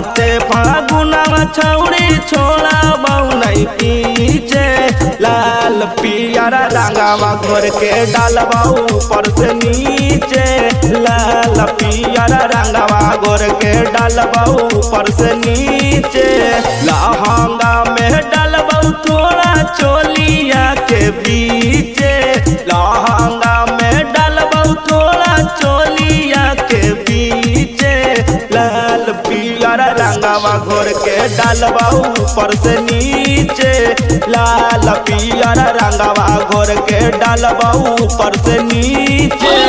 चढ़ते फागुनवा छौड़ी छोड़ा बहु नहीं पीछे। लाल पियर रंगवा घोर के डालबा ऊपर से नीचे। लाल पियर रंगवा घोर के डालबा ऊपर से नीचे। लहंगा में डालबा थोड़ा चोलिया के बीचे। लहंगा में डालबा थोड़ा चोलिया के बीचे। लाल पियर रंगवा घोर के डालबा ऊपर से नीचे। लाल पियर रंगवा घोर के डालबा ऊपर से नीचे।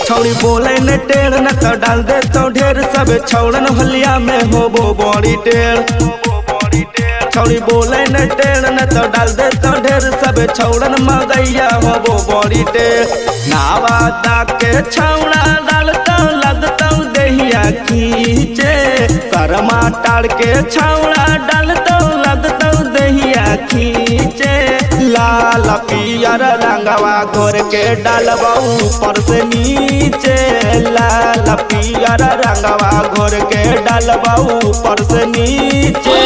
छौड़ी बोले न टेढ़ न तो डाल दे तो ढेर। सब छौड़न हलिया में होबो बड़ी टेढ़। छौड़ी बोले न टेढ़ न तो डाल दे तो ढेर। सब छौड़न मगैया होबो बड़ी टेढ़। नावादा के छौड़ा डालता लगता दहिया खींचे। करमा टाड़ के छौड़ा डालता लगता दहिया खींचे। लाल पियर रंगवा घोर के डालबा ऊपर से नीचे। लाल पियर रंगवा घोर के डालबा ऊपर से नीचे।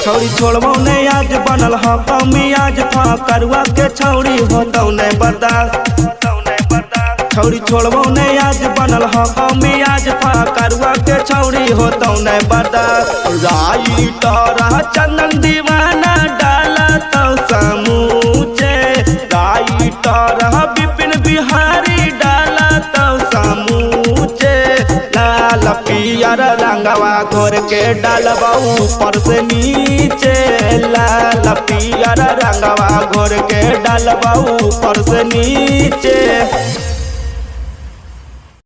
छौड़ी छोड़बो नहीं आज बनल ह कमी। आज फा करुआ के छौड़ी होतौ नहीं बर्दाश्त। छौड़ी छोड़बो नहीं आज बनल ह कमी। आज फा करुआ के छौड़ी होतौ नहीं बर्दाश्त। राई तोरा चंदन दीवाना डाला तो समूचे। राई तोरा विपिन बिहारी डाला तो समूचे। लाल पियर रंगवा घोर के डालबा ऊपर से नीचे। लाल पियर रंगवा घोर के डालबा ऊपर से नीचे।